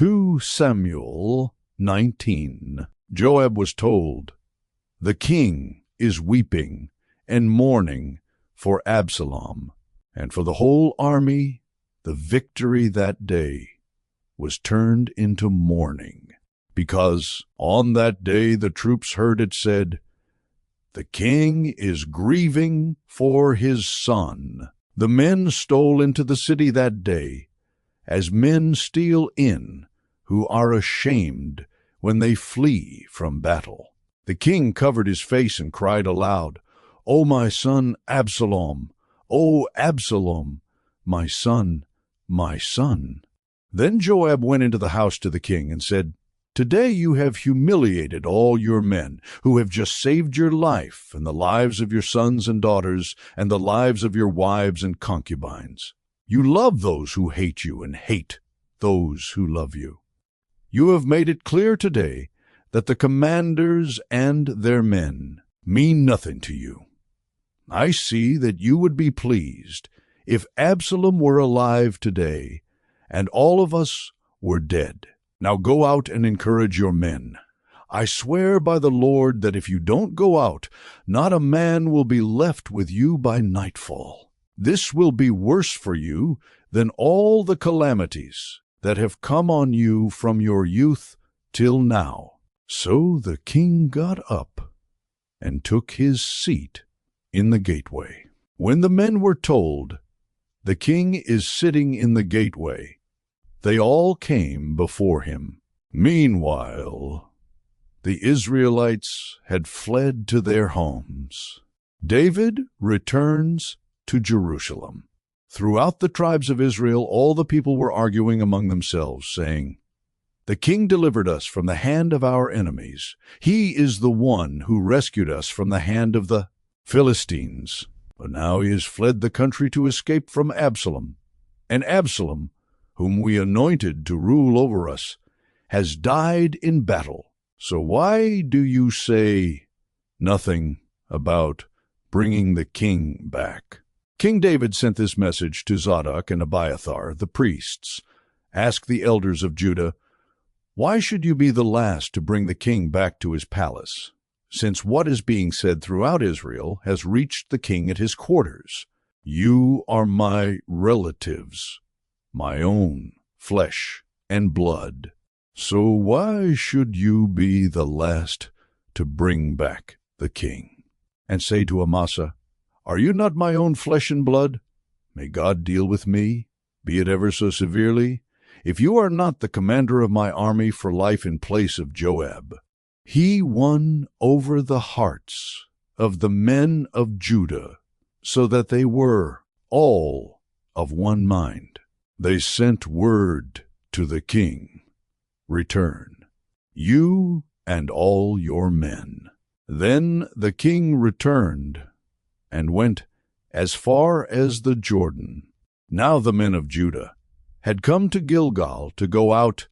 2 Samuel 19. Joab was told, "The king is weeping and mourning for Absalom." And for the whole army, the victory that day was turned into mourning, because on that day the troops heard it said, "The king is grieving for his son." The men stole into the city that day, as men steal in who are ashamed when they flee from battle. The king covered his face and cried aloud, "O my son Absalom! O Absalom, my son, my son." Then Joab went into the house to the king and said, "Today you have humiliated all your men, who have just saved your life and the lives of your sons and daughters and the lives of your wives and concubines. You love those who hate you and hate those who love you. You have made it clear today that the commanders and their men mean nothing to you. I see that you would be pleased if Absalom were alive today and all of us were dead. Now go out and encourage your men. I swear by the Lord that if you don't go out, not a man will be left with you by nightfall. This will be worse for you than all the calamities that have come on you from your youth till now." So the king got up and took his seat in the gateway. When the men were told, "The king is sitting in the gateway," they all came before him. Meanwhile, the Israelites had fled to their homes. David returns to Jerusalem. Throughout the tribes of Israel, all the people were arguing among themselves, saying, "The king delivered us from the hand of our enemies. He is the one who rescued us from the hand of the Philistines. But now he has fled the country to escape from Absalom. And Absalom, whom we anointed to rule over us, has died in battle. So why do you say nothing about bringing the king back?" King David sent this message to Zadok and Abiathar, the priests. "Ask the elders of Judah, why should you be the last to bring the king back to his palace, since what is being said throughout Israel has reached the king at his quarters? You are my relatives, my own flesh and blood. So why should you be the last to bring back the king?" And say to Amasa, "Are you not my own flesh and blood? May God deal with me, be it ever so severely, if you are not the commander of my army for life in place of Joab." He won over the hearts of the men of Judah, so that they were all of one mind. They sent word to the king, "Return, you and all your men." Then the king returned and went as far as the Jordan. Now the men of Judah had come to Gilgal to go out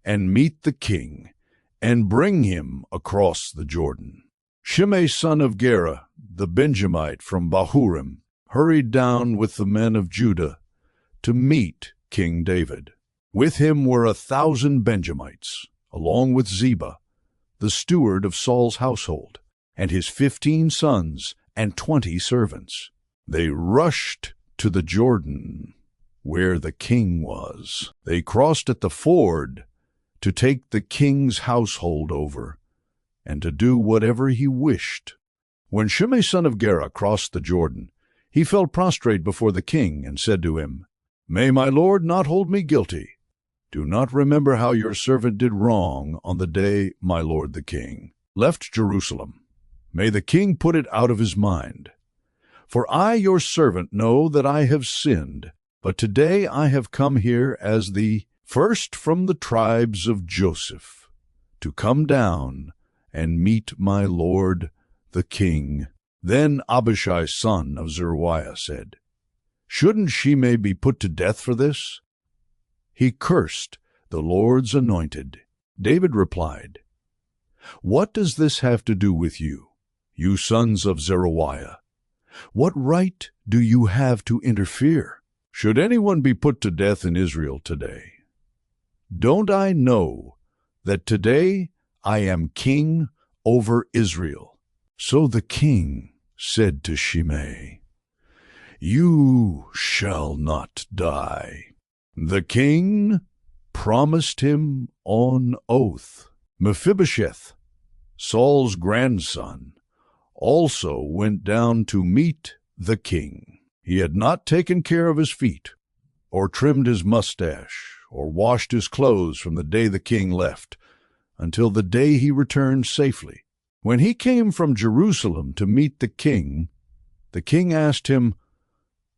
and meet the king and bring him across the Jordan. Shimei son of Gera, the Benjamite from Bahurim, hurried down with the men of Judah to meet King David. With him were 1,000 Benjamites, along with Ziba, the steward of Saul's household, and his 15 sons and 20 servants. They rushed to the Jordan, where the king was. They crossed at the ford to take the king's household over, and to do whatever he wished. When Shimei son of Gera crossed the Jordan, he fell prostrate before the king and said to him, "May my lord not hold me guilty. Do not remember how your servant did wrong on the day my lord the king left Jerusalem. May the king put it out of his mind. For I, your servant, know that I have sinned, but today I have come here as the first from the tribes of Joseph, to come down and meet my lord the king." Then Abishai son of Zeruiah said, "Shouldn't Shimei be put to death for this? He cursed the Lord's anointed." David replied, "What does this have to do with you, you sons of Zeruiah? What right do you have to interfere? Should anyone be put to death in Israel today, Don't I know that today I am king over Israel?" So the king said to Shimei, "You shall not die." The king promised him on oath. Mephibosheth, Saul's grandson, also went down to meet the king. He had not taken care of his feet, or trimmed his mustache, or washed his clothes from the day the king left, until the day he returned safely. When he came from Jerusalem to meet the king asked him,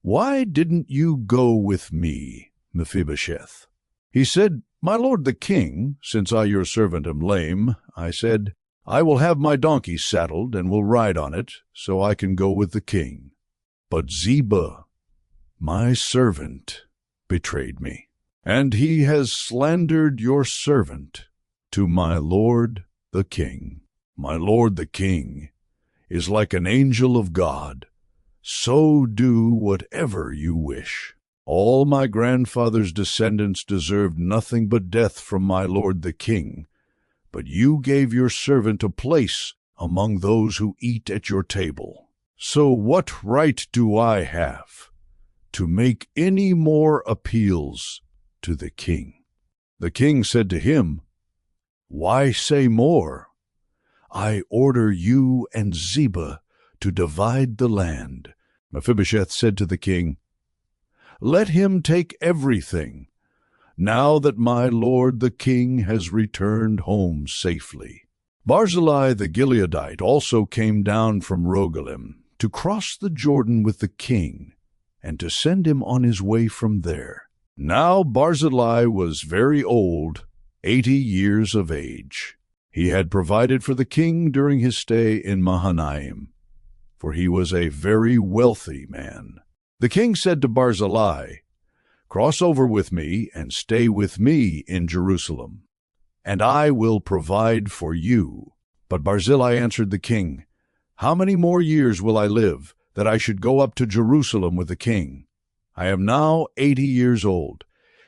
"Why didn't you go with me, Mephibosheth?" He said, "My lord the king, since I your servant am lame," I said, "I will have my donkey saddled and will ride on it, so I can go with the king. But Ziba, my servant, betrayed me, and he has slandered your servant to my lord the king. My lord the king is like an angel of God, so do whatever you wish. All my grandfather's descendants deserved nothing but death from my lord the king, but you gave your servant a place among those who eat at your table. So what right do I have to make any more appeals to the king?" The king said to him, "Why say more? I order you and Ziba to divide the land." Mephibosheth said to the king, "Let him take everything, now that my lord the king has returned home safely." Barzillai the Gileadite also came down from Rogelim to cross the Jordan with the king, and to send him on his way from there. Now Barzillai was very old, 80 years of age. He had provided for the king during his stay in Mahanaim, for he was a very wealthy man. The king said to Barzillai, "Cross over with me and stay with me in Jerusalem, and I will provide for you." But Barzillai answered the king, "How many more years will I live, that I should go up to Jerusalem with the king? I am now 80 years old.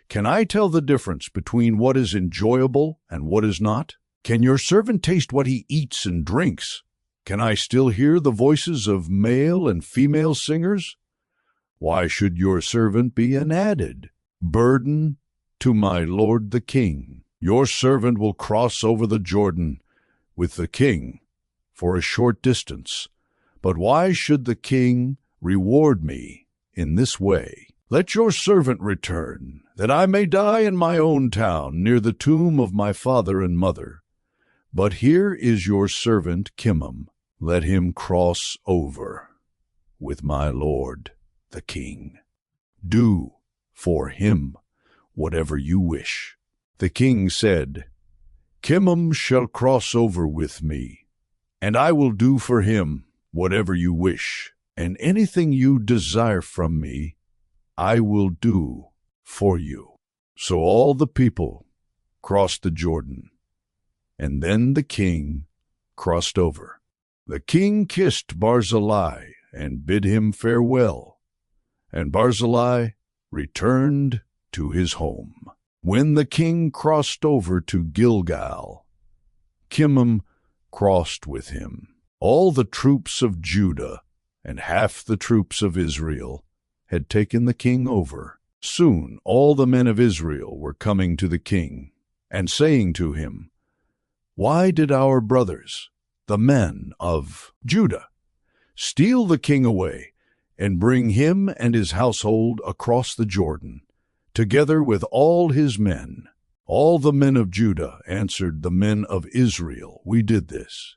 Can I tell the difference between what is enjoyable and what is not? Can your servant taste what he eats and drinks? Can I still hear the voices of male and female singers? Why should your servant be an added burden to my lord the king? Your servant will cross over the Jordan with the king for a short distance, but why should the king reward me in this way? Let your servant return, that I may die in my own town, near the tomb of my father and mother. But here is your servant Kimham. Let him cross over with my lord the king. Do for him whatever you wish." The king said, "Kimham shall cross over with me, and I will do for him whatever you wish, and anything you desire from me, I will do for you." So all the people crossed the Jordan, and then the king crossed over. The king kissed Barzillai and bid him farewell, and Barzillai returned to his home. When the king crossed over to Gilgal, Kimham crossed with him. All the troops of Judah and half the troops of Israel had taken the king over. Soon all the men of Israel were coming to the king and saying to him, "Why did our brothers, the men of Judah, steal the king away and bring him and his household across the Jordan, together with all his men?" All the men of Judah answered the men of Israel, "We did this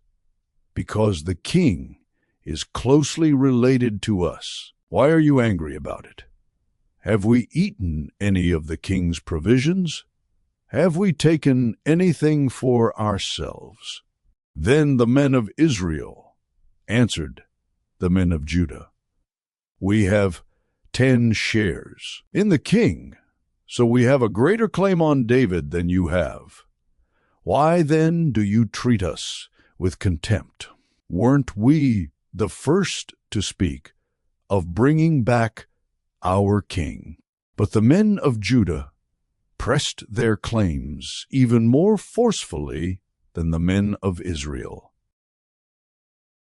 because the king is closely related to us. Why are you angry about it? Have we eaten any of the king's provisions? Have we taken anything for ourselves?" Then the men of Israel answered the men of Judah, "We have 10 shares in the king, so we have a greater claim on David than you have. Why then do you treat us with contempt? Weren't we the first to speak of bringing back our king?" But the men of Judah pressed their claims even more forcefully than the men of Israel.